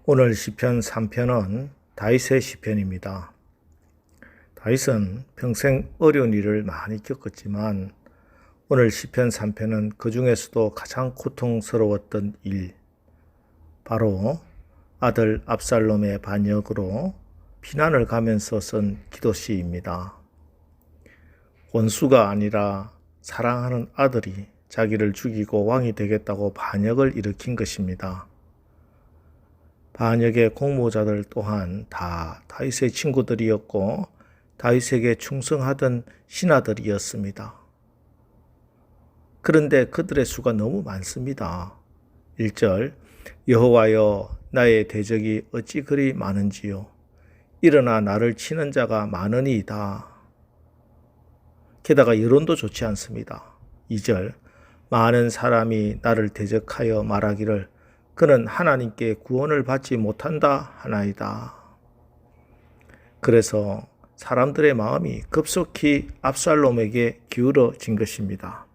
오늘 시편 3편은 다윗의 시편입니다. 다윗은 평생 어려운 일을 많이 겪었지만 오늘 시편 3편은 그 중에서도 가장 고통스러웠던 일, 바로 아들 압살롬의 반역으로 피난을 가면서 쓴 기도시입니다. 원수가 아니라 사랑하는 아들이 자기를 죽이고 왕이 되겠다고 반역을 일으킨 것입니다. 반역의 공모자들 또한 다 다윗의 친구들이었고 다윗에게 충성하던 신하들이었습니다. 그런데 그들의 수가 너무 많습니다. 1절 여호와여 나의 대적이 어찌 그리 많은지요. 일어나 나를 치는 자가 많으니이다. 게다가 여론도 좋지 않습니다. 2절 많은 사람이 나를 대적하여 말하기를 그는 하나님께 구원을 받지 못한다 하나이다. 그래서 사람들의 마음이 급속히 압살롬에게 기울어진 것입니다.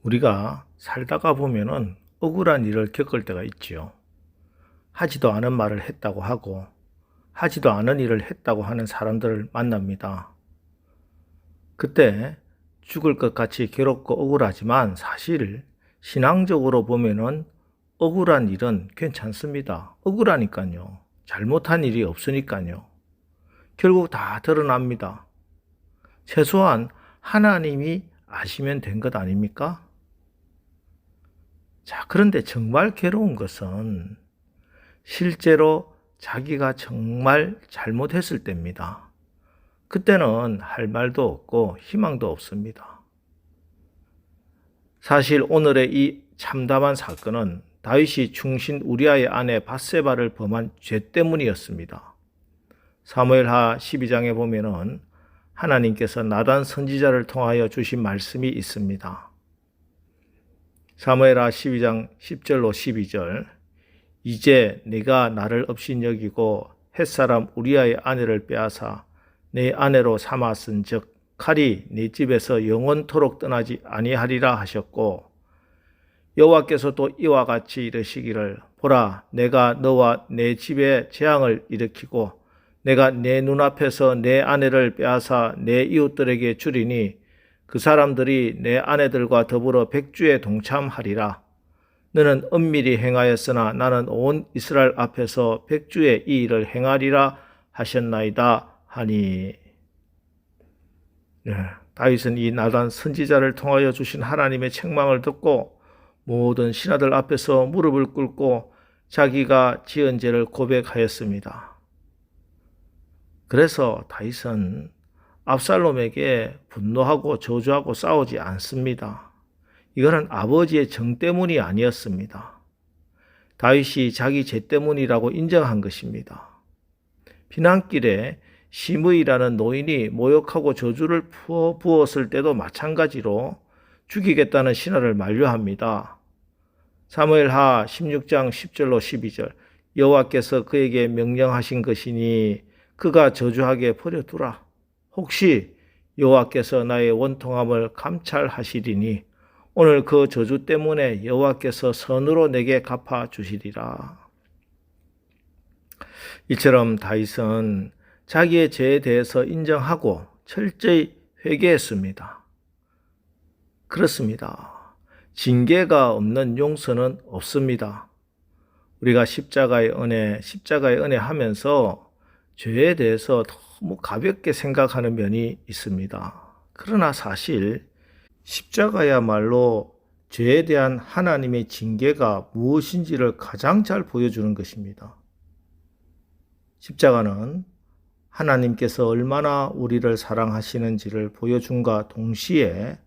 우리가 살다가 보면은 억울한 일을 겪을 때가 있지요. 하지도 않은 말을 했다고 하고 하지도 않은 일을 했다고 하는 사람들을 만납니다. 그때 죽을 것 같이 괴롭고 억울하지만 사실 신앙적으로 보면은 억울한 일은 괜찮습니다. 억울하니까요. 잘못한 일이 없으니까요. 결국 다 드러납니다. 최소한 하나님이 아시면 된 것 아닙니까? 자, 그런데 정말 괴로운 것은 실제로 자기가 정말 잘못했을 때입니다. 그때는 할 말도 없고 희망도 없습니다. 사실 오늘의 이 참담한 사건은 다윗이 충신 우리아의 아내 밧세바를 범한 죄 때문이었습니다. 사무엘하 12장에 보면은 하나님께서 나단 선지자를 통하여 주신 말씀이 있습니다. 사무엘하 12장 10절로 12절 이제 네가 나를 업신여기고 햇사람 우리아의 아내를 빼앗아 내 아내로 삼았은즉 칼이 네 집에서 영원토록 떠나지 아니하리라 하셨고 여호와께서 또 이와 같이 이르시기를 보라 내가 너와 내 집에 재앙을 일으키고 내가 내 눈앞에서 내 아내를 빼앗아 내 이웃들에게 주리니 그 사람들이 내 아내들과 더불어 백주에 동참하리라. 너는 은밀히 행하였으나 나는 온 이스라엘 앞에서 백주의 이 일을 행하리라 하셨나이다 하니. 다윗은 이 나단 선지자를 통하여 주신 하나님의 책망을 듣고 모든 신하들 앞에서 무릎을 꿇고 자기가 지은 죄를 고백하였습니다. 그래서 다윗은 압살롬에게 분노하고 저주하고 싸우지 않습니다. 이거는 아버지의 정 때문이 아니었습니다. 다윗이 자기 죄 때문이라고 인정한 것입니다. 피난길에 시므이라는 노인이 모욕하고 저주를 부었을 때도 마찬가지로 죽이겠다는 신하를 만류합니다. 사무엘하 16장 10절로 12절 여호와께서 그에게 명령하신 것이니 그가 저주하게 버려두라. 혹시 여호와께서 나의 원통함을 감찰하시리니 오늘 그 저주 때문에 여호와께서 선으로 내게 갚아주시리라. 이처럼 다윗은 자기의 죄에 대해서 인정하고 철저히 회개했습니다. 그렇습니다. 징계가 없는 용서는 없습니다. 우리가 십자가의 은혜 하면서 죄에 대해서 너무 가볍게 생각하는 면이 있습니다. 그러나 사실 십자가야말로 죄에 대한 하나님의 징계가 무엇인지를 가장 잘 보여주는 것입니다. 십자가는 하나님께서 얼마나 우리를 사랑하시는지를 보여준과 동시에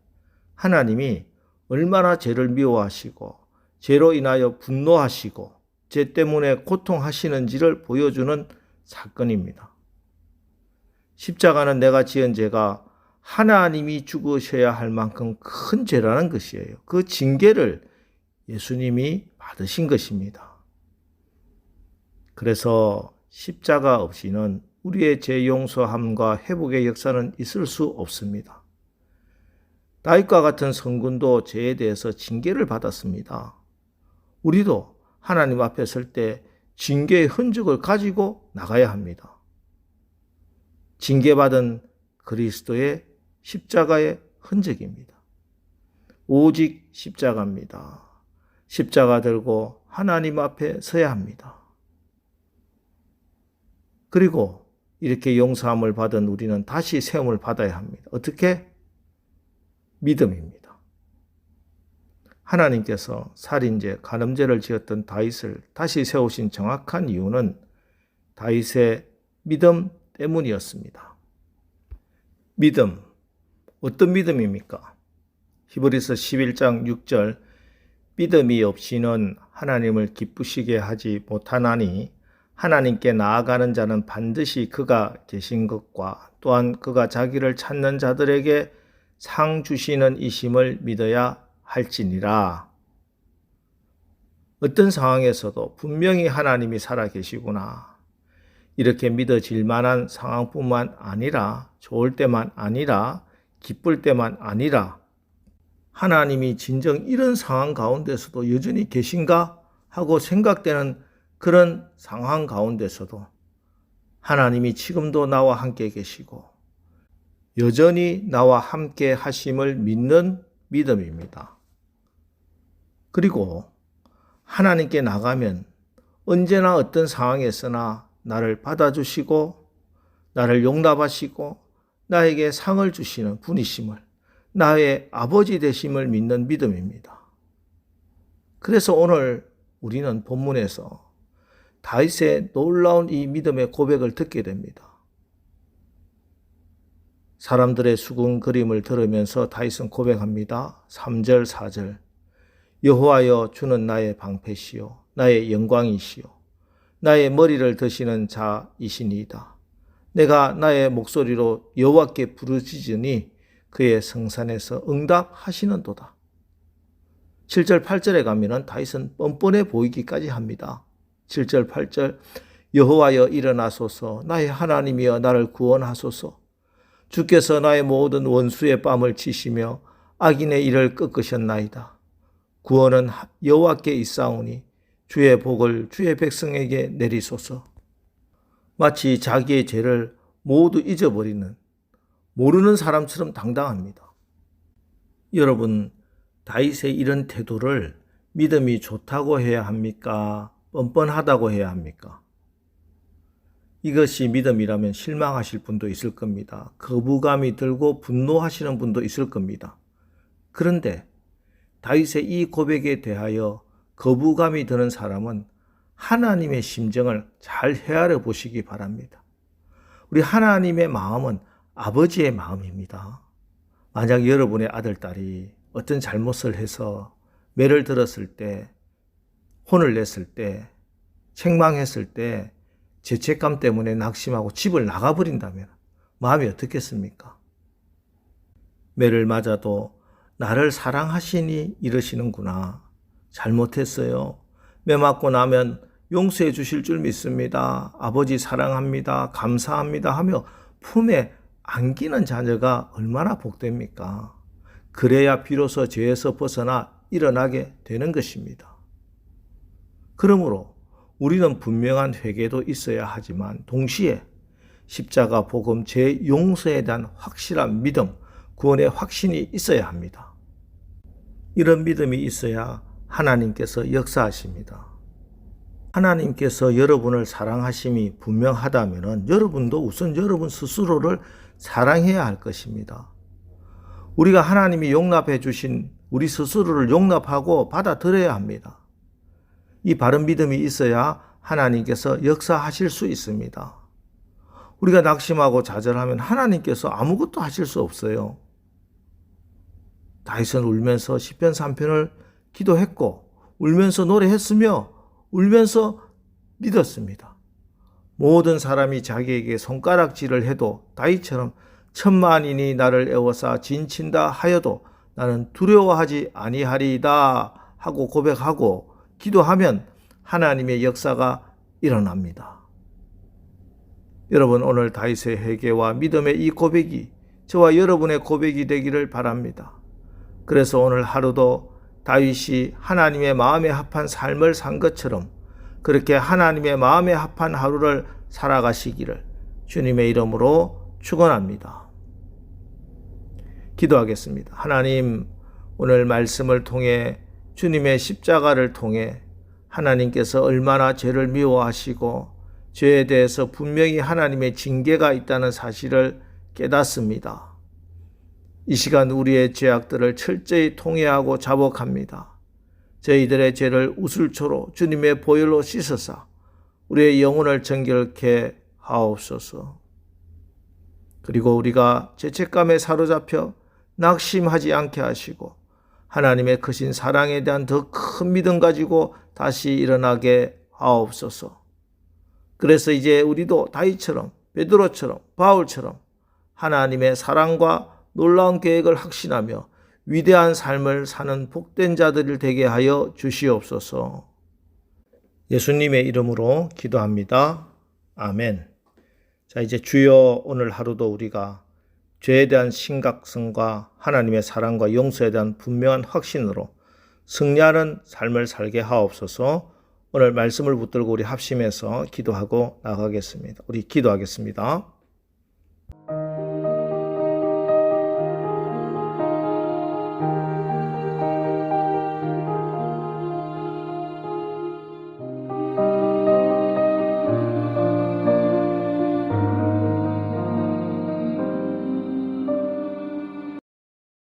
하나님이 얼마나 죄를 미워하시고 죄로 인하여 분노하시고 죄 때문에 고통하시는지를 보여주는 사건입니다. 십자가는 내가 지은 죄가 하나님이 죽으셔야 할 만큼 큰 죄라는 것이에요. 그 징계를 예수님이 받으신 것입니다. 그래서 십자가 없이는 우리의 죄 용서함과 회복의 역사는 있을 수 없습니다. 다윗과 같은 성군도 죄에 대해서 징계를 받았습니다. 우리도 하나님 앞에 설 때 징계의 흔적을 가지고 나가야 합니다. 징계받은 그리스도의 십자가의 흔적입니다. 오직 십자가입니다. 십자가 들고 하나님 앞에 서야 합니다. 그리고 이렇게 용서함을 받은 우리는 다시 세움을 받아야 합니다. 어떻게? 믿음입니다. 하나님께서 살인죄, 간음죄를 지었던 다윗을 다시 세우신 정확한 이유는 다윗의 믿음 때문이었습니다. 믿음, 어떤 믿음입니까? 히브리서 11장 6절, 믿음이 없이는 하나님을 기쁘시게 하지 못하나니 하나님께 나아가는 자는 반드시 그가 계신 것과 또한 그가 자기를 찾는 자들에게 상 주시는 이심을 믿어야 할지니라. 어떤 상황에서도 분명히 하나님이 살아 계시구나. 이렇게 믿어질 만한 상황뿐만 아니라 좋을 때만 아니라 기쁠 때만 아니라 하나님이 진정 이런 상황 가운데서도 여전히 계신가 하고 생각되는 그런 상황 가운데서도 하나님이 지금도 나와 함께 계시고 여전히 나와 함께 하심을 믿는 믿음입니다. 그리고 하나님께 나가면 언제나 어떤 상황에서나 나를 받아주시고 나를 용납하시고 나에게 상을 주시는 분이심을, 나의 아버지 되심을 믿는 믿음입니다. 그래서 오늘 우리는 본문에서 다윗의 놀라운 이 믿음의 고백을 듣게 됩니다. 사람들의 수군거림을 들으면서 다윗은 고백합니다. 3절 4절 여호와여 주는 나의 방패시요 나의 영광이시요 나의 머리를 드시는 자이시니이다. 내가 나의 목소리로 여호와께 부르짖으니 그의 성산에서 응답하시는도다. 7절 8절에 가면 다윗은 뻔뻔해 보이기까지 합니다. 7절 8절 여호와여 일어나소서 나의 하나님이여 나를 구원하소서 주께서 나의 모든 원수의 뺨을 치시며 악인의 일을 꺾으셨나이다. 구원은 여호와께 있사오니 주의 복을 주의 백성에게 내리소서. 마치 자기의 죄를 모두 잊어버리는 모르는 사람처럼 당당합니다. 여러분, 다윗의 이런 태도를 믿음이 좋다고 해야 합니까? 뻔뻔하다고 해야 합니까? 이것이 믿음이라면 실망하실 분도 있을 겁니다. 거부감이 들고 분노하시는 분도 있을 겁니다. 그런데 다윗의 이 고백에 대하여 거부감이 드는 사람은 하나님의 심정을 잘 헤아려 보시기 바랍니다. 우리 하나님의 마음은 아버지의 마음입니다. 만약 여러분의 아들, 딸이 어떤 잘못을 해서 매를 들었을 때, 혼을 냈을 때, 책망했을 때 죄책감 때문에 낙심하고 집을 나가버린다면 마음이 어떻겠습니까? 매를 맞아도 나를 사랑하시니 이러시는구나. 잘못했어요. 매 맞고 나면 용서해 주실 줄 믿습니다. 아버지 사랑합니다. 감사합니다 하며 품에 안기는 자녀가 얼마나 복됩니까? 그래야 비로소 죄에서 벗어나 일어나게 되는 것입니다. 그러므로 우리는 분명한 회개도 있어야 하지만 동시에 십자가 복음 죄 용서에 대한 확실한 믿음, 구원의 확신이 있어야 합니다. 이런 믿음이 있어야 하나님께서 역사하십니다. 하나님께서 여러분을 사랑하심이 분명하다면 여러분도 우선 여러분 스스로를 사랑해야 할 것입니다. 우리가 하나님이 용납해 주신 우리 스스로를 용납하고 받아들여야 합니다. 이 바른 믿음이 있어야 하나님께서 역사하실 수 있습니다. 우리가 낙심하고 좌절하면 하나님께서 아무것도 하실 수 없어요. 다윗은 울면서 시편 3편을 기도했고 울면서 노래했으며 울면서 믿었습니다. 모든 사람이 자기에게 손가락질을 해도 다윗처럼 천만인이 나를 애워싸 진친다 하여도 나는 두려워하지 아니하리이다 하고 고백하고 기도하면 하나님의 역사가 일어납니다. 여러분, 오늘 다윗의 회개와 믿음의 이 고백이 저와 여러분의 고백이 되기를 바랍니다. 그래서 오늘 하루도 다윗이 하나님의 마음에 합한 삶을 산 것처럼 그렇게 하나님의 마음에 합한 하루를 살아가시기를 주님의 이름으로 축원합니다. 기도하겠습니다. 하나님, 오늘 말씀을 통해 주님의 십자가를 통해 하나님께서 얼마나 죄를 미워하시고 죄에 대해서 분명히 하나님의 징계가 있다는 사실을 깨닫습니다. 이 시간 우리의 죄악들을 철저히 통회하고 자복합니다. 저희들의 죄를 우슬초로 주님의 보혈로 씻으사 우리의 영혼을 정결케 하옵소서. 그리고 우리가 죄책감에 사로잡혀 낙심하지 않게 하시고 하나님의 크신 사랑에 대한 더 큰 믿음 가지고 다시 일어나게 하옵소서. 그래서 이제 우리도 다윗처럼, 베드로처럼, 바울처럼 하나님의 사랑과 놀라운 계획을 확신하며 위대한 삶을 사는 복된 자들이 되게 하여 주시옵소서. 예수님의 이름으로 기도합니다. 아멘. 자, 이제 주여 오늘 하루도 우리가 죄에 대한 심각성과 하나님의 사랑과 용서에 대한 분명한 확신으로 승리하는 삶을 살게 하옵소서. 오늘 말씀을 붙들고 우리 합심해서 기도하고 나가겠습니다. 우리 기도하겠습니다.